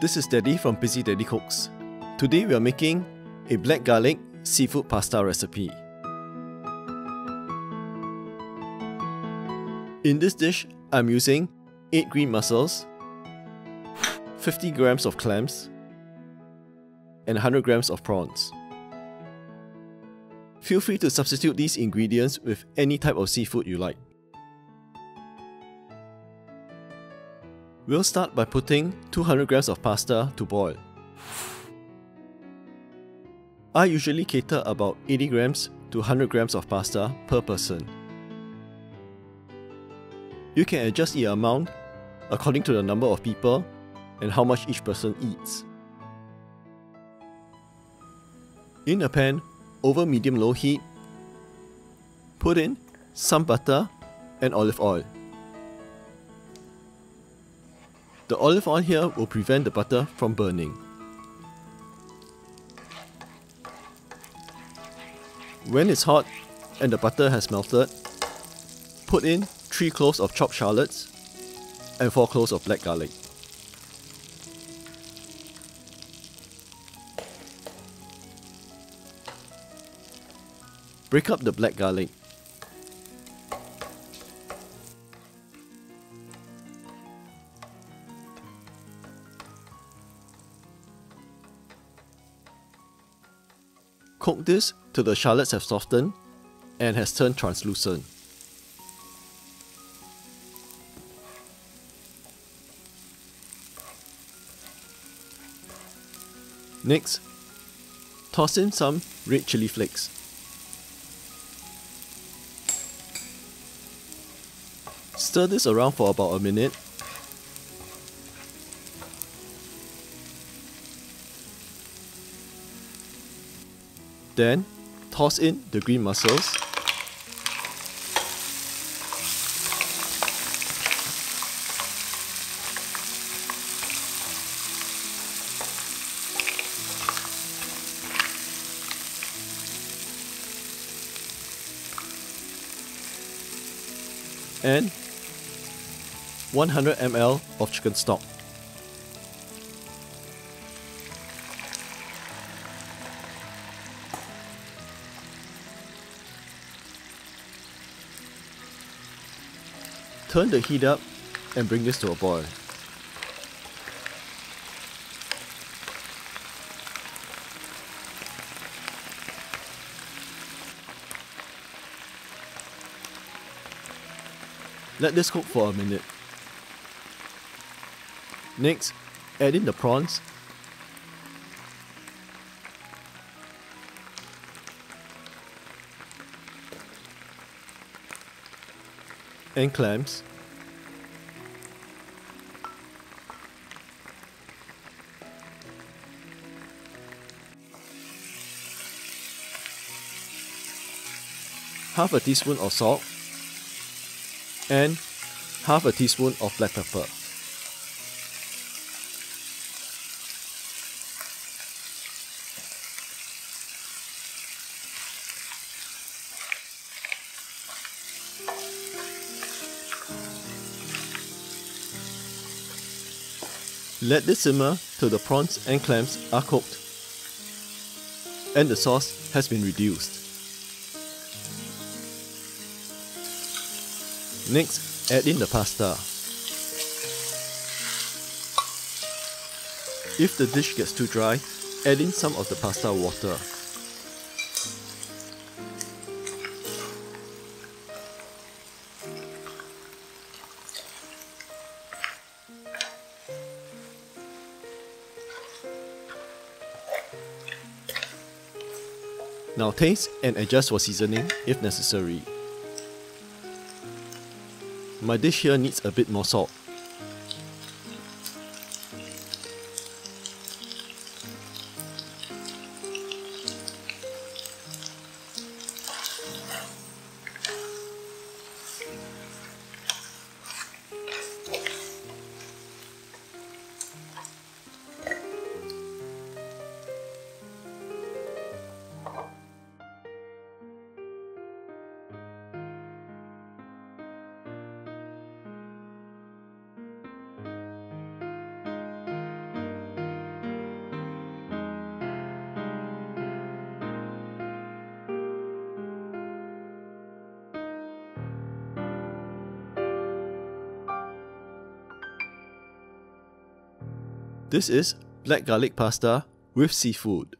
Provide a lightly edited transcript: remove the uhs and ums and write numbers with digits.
This is Daddy from Busy Daddy Cooks. Today we are making a black garlic seafood pasta recipe. In this dish, I'm using 8 green mussels, 50 grams of clams, and 100 grams of prawns. Feel free to substitute these ingredients with any type of seafood you like. We'll start by putting 200 grams of pasta to boil. I usually cater about 80 grams to 100 grams of pasta per person. You can adjust the amount according to the number of people and how much each person eats. In a pan over medium-low heat, put in some butter and olive oil. The olive oil here will prevent the butter from burning. When it's hot and the butter has melted, put in 3 cloves of chopped shallots and 4 cloves of black garlic. Break up the black garlic. Cook this till the shallots have softened and has turned translucent. Next, toss in some red chili flakes. Stir this around for about a minute. Then, toss in the green mussels. And 100 ml of chicken stock. Turn the heat up and bring this to a boil. Let this cook for a minute. Next, add in the prawns and clams. Half a teaspoon of salt and half a teaspoon of black pepper. Let this simmer till the prawns and clams are cooked and the sauce has been reduced. Next, add in the pasta. If the dish gets too dry, add in some of the pasta water. Now taste and adjust for seasoning if necessary. My dish here needs a bit more salt. This is black garlic pasta with seafood.